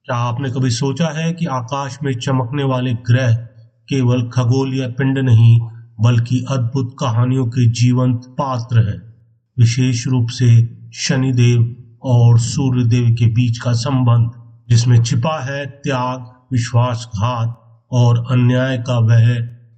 क्या आपने कभी सोचा है कि आकाश में चमकने वाले ग्रह केवल खगोलीय पिंड नहीं, बल्कि अद्भुत कहानियों के जीवंत पात्र हैं? विशेष रूप से शनिदेव और सूर्यदेव के बीच का संबंध, जिसमें छिपा है त्याग, विश्वासघात और अन्याय का वह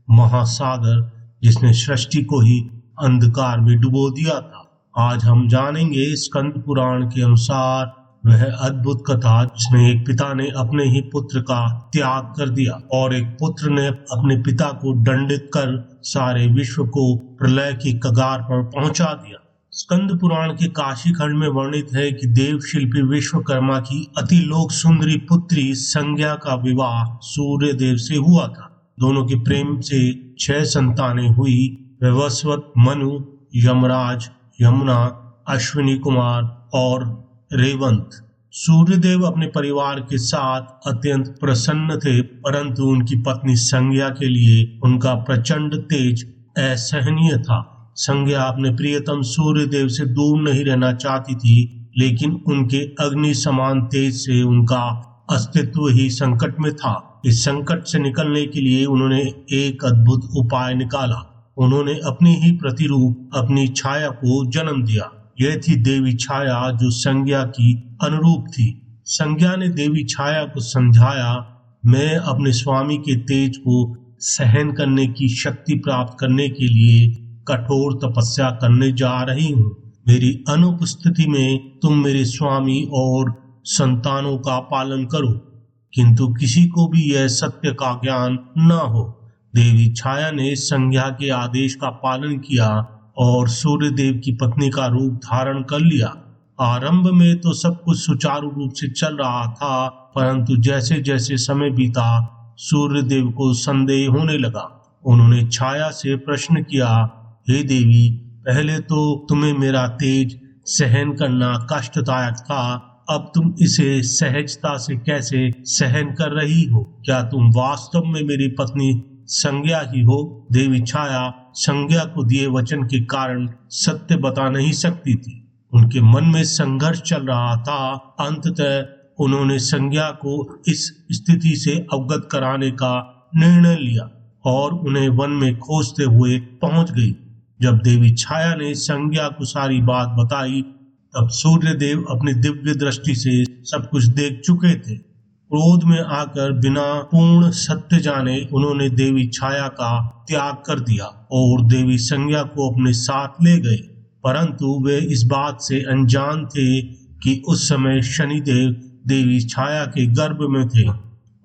महासागर जिसने सृष्टि को ही अंधकार में डुबो दिया था। आज हम जानेंगे स्कंद पुराण के अनुसार वह अद्भुत कथा जिसमें एक पिता ने अपने ही पुत्र का त्याग कर दिया और एक पुत्र ने अपने पिता को दंडित कर सारे विश्व को प्रलय की कगार पर पहुंचा दिया। स्कंद पुराण के काशी खंड में वर्णित है कि देव शिल्पी विश्वकर्मा की अति लोक सुंदरी पुत्री संज्ञा का विवाह सूर्य देव से हुआ था। दोनों के प्रेम से 6 संतानें हुई, वैवस्वत, मनु, यमराज, यमुना, अश्विनी कुमार और रेवंत। सूर्यदेव अपने परिवार के साथ अत्यंत प्रसन्न थे, परंतु उनकी पत्नी संज्ञा के लिए उनका प्रचंड तेज असहनीय था। संज्ञा अपने प्रियतम सूर्यदेव से दूर नहीं रहना चाहती थी, लेकिन उनके अग्नि समान तेज से उनका अस्तित्व ही संकट में था। इस संकट से निकलने के लिए उन्होंने एक अद्भुत उपाय निकाला। उन्होंने अपनी ही प्रतिरूप, अपनी छाया को जन्म दिया। यह थी देवी छाया जो संज्ञा की अनुरूप थी। संज्ञा ने देवी छाया को समझाया, मैं अपने स्वामी के तेज को सहन करने की शक्ति प्राप्त करने के लिए कठोर तपस्या करने जा रही हूँ। मेरी अनुपस्थिति में तुम मेरे स्वामी और संतानों का पालन करो, किंतु किसी को भी यह सत्य का ज्ञान न हो। देवी छाया ने संज्ञा के आदेश का पालन किया और सूर्यदेव की पत्नी का रूप धारण कर लिया। आरंभ में तो सब कुछ सुचारू रूप से चल रहा था, परंतु जैसे जैसे समय बीता सूर्यदेव को संदेह होने लगा। उन्होंने छाया से प्रश्न किया, हे देवी, पहले तो तुम्हें मेरा तेज सहन करना कष्टदायक था, अब तुम इसे सहजता से कैसे सहन कर रही हो? क्या तुम वास्तव में मेरी पत्नी संज्ञा ही हो? देवी छाया संज्ञा को दिए वचन के कारण सत्य बता नहीं सकती थी। उनके मन में संघर्ष चल रहा था। अंततः उन्होंने संज्ञा को इस स्थिति से अवगत कराने का निर्णय लिया और उन्हें वन में खोजते हुए पहुंच गई। जब देवी छाया ने संज्ञा को सारी बात बताई, तब सूर्यदेव अपनी दिव्य दृष्टि से सब कुछ देख चुके थे। क्रोध में आकर बिना पूर्ण सत्य जाने उन्होंने देवी छाया का त्याग कर दिया और देवी संज्ञा को अपने साथ ले गए। परंतु वे इस बात से अनजान थे कि उस समय शनिदेव देवी छाया के गर्भ में थे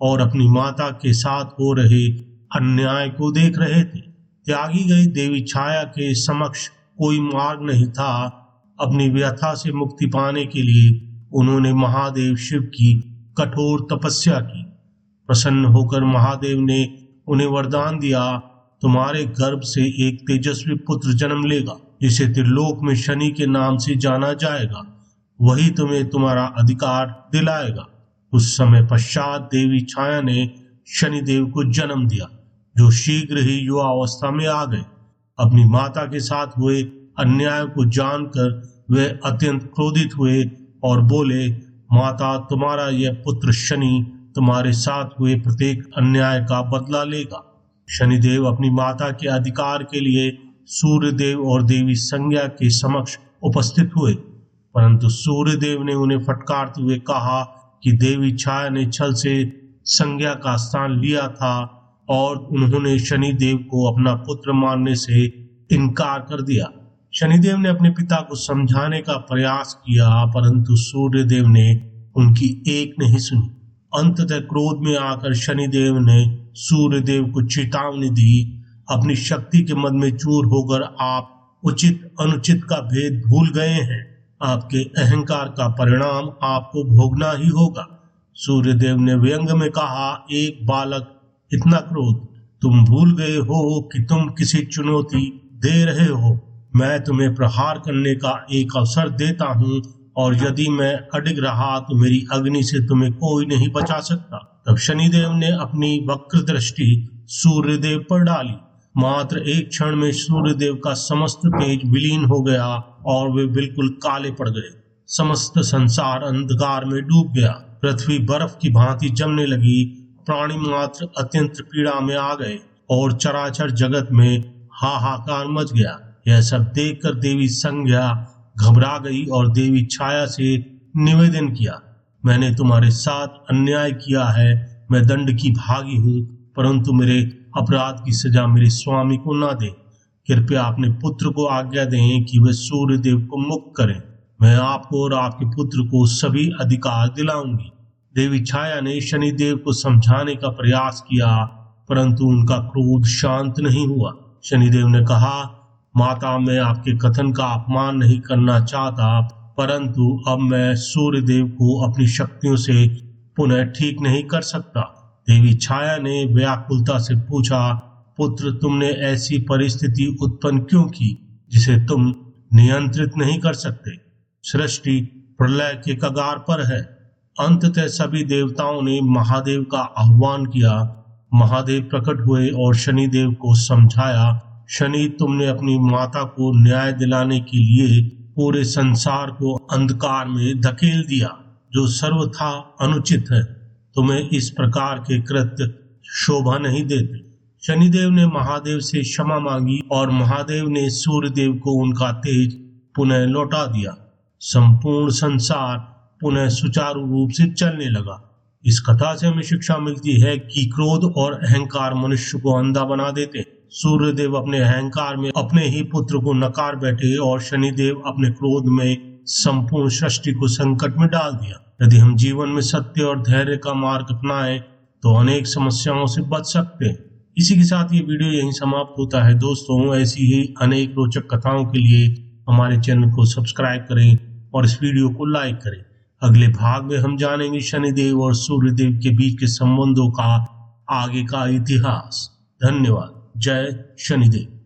और अपनी माता के साथ हो रहे अन्याय को देख रहे थे। त्यागी गई देवी छाया के समक्ष कोई मार्ग नहीं था। अपनी व्यथा से मुक्ति पाने के लिए उन्होंने महादेव शिव की कठोर तपस्या की। प्रसन्न होकर महादेव ने उन्हें वरदान दिया, तुम्हारे गर्भ से एक तेजस्वी पुत्र जन्म लेगा, जिसे त्रिलोक में शनि के नाम से जाना जाएगा। वही तुम्हें तुम्हारा अधिकार दिलाएगा। उस समय पश्चात देवी छाया ने शनिदेव को जन्म दिया, जो शीघ्र ही युवा अवस्था में आ गए। अपनी माता के साथ हुए अन्याय को जानकर वे अत्यंत क्रोधित हुए और बोले, माता, तुम्हारा यह पुत्र शनि तुम्हारे साथ हुए प्रत्येक अन्याय का बदला लेगा। शनिदेव अपनी माता के अधिकार के लिए सूर्यदेव और देवी संज्ञा के समक्ष उपस्थित हुए, परंतु सूर्यदेव ने उन्हें फटकारते हुए कहा कि देवी छाया ने छल से संज्ञा का स्थान लिया था और उन्होंने शनिदेव को अपना पुत्र मानने से इनकार कर दिया। शनिदेव ने अपने पिता को समझाने का प्रयास किया, परंतु सूर्यदेव ने उनकी एक नहीं सुनी। अंततः क्रोध में आकर शनिदेव ने सूर्यदेव को चेतावनी दी, अपनी शक्ति के मद में चूर होकर आप उचित अनुचित का भेद भूल गए हैं। आपके अहंकार का परिणाम आपको भोगना ही होगा। सूर्यदेव ने व्यंग में कहा, एक बालक, इतना क्रोध? तुम भूल गए हो कि तुम किसी चुनौती दे रहे हो। मैं तुम्हें प्रहार करने का एक अवसर देता हूँ और यदि मैं अडिग रहा तो मेरी अग्नि से तुम्हें कोई नहीं बचा सकता। तब शनिदेव ने अपनी वक्र दृष्टि सूर्यदेव पर डाली। मात्र एक क्षण में सूर्यदेव का समस्त तेज विलीन हो गया और वे बिल्कुल काले पड़ गए। समस्त संसार अंधकार में डूब गया। पृथ्वी बर्फ की भांति जमने लगी, प्राणी मात्र अत्यंत पीड़ा में आ गए और चराचर जगत में हाहाकार मच गया। यह सब देखकर देवी संज्ञा घबरा गई और देवी छाया से निवेदन किया, मैंने तुम्हारे साथ अन्याय किया है, मैं दंड की भागी हूँ, परंतु मेरे अपराध की सजा मेरे स्वामी को ना दे। कृपया अपने पुत्र को आज्ञा दें कि वह सूर्य देव को मुक्त करें, मैं आपको और आपके पुत्र को सभी अधिकार दिलाऊंगी। देवी छाया ने शनिदेव को समझाने का प्रयास किया, परंतु उनका क्रोध शांत नहीं हुआ। शनिदेव ने कहा, माता, मैं आपके कथन का अपमान नहीं करना चाहता, परंतु अब मैं सूर्य देव को अपनी शक्तियों से पुनः ठीक नहीं कर सकता। देवी छाया ने व्याकुलता से पूछा, पुत्र, तुमने ऐसी परिस्थिति उत्पन्न क्यों की जिसे तुम नियंत्रित नहीं कर सकते? सृष्टि प्रलय के कगार पर है। अंततः सभी देवताओं ने महादेव का आह्वान किया। महादेव प्रकट हुए और शनिदेव को समझाया, शनि, तुमने अपनी माता को न्याय दिलाने के लिए पूरे संसार को अंधकार में धकेल दिया, जो सर्वथा अनुचित है। तुम्हें इस प्रकार के कृत्य शोभा नहीं देते। शनिदेव ने महादेव से क्षमा मांगी और महादेव ने सूर्यदेव को उनका तेज पुनः लौटा दिया। संपूर्ण संसार पुनः सुचारू रूप से चलने लगा। इस कथा से हमें शिक्षा मिलती है कि क्रोध और अहंकार मनुष्य को अंधा बना देते। सूर्यदेव अपने अहंकार में अपने ही पुत्र को नकार बैठे और शनिदेव अपने क्रोध में संपूर्ण सृष्टि को संकट में डाल दिया। यदि हम जीवन में सत्य और धैर्य का मार्ग अपनाएं तो अनेक समस्याओं से बच सकते हैं। इसी के साथ ये वीडियो यहीं समाप्त होता है। दोस्तों, ऐसी ही अनेक रोचक कथाओं के लिए हमारे चैनल को सब्सक्राइब करें और इस वीडियो को लाइक करें। अगले भाग में हम जानेंगे शनिदेव और सूर्यदेव के बीच के संबंधों का आगे का इतिहास। धन्यवाद। जय शनिदेव।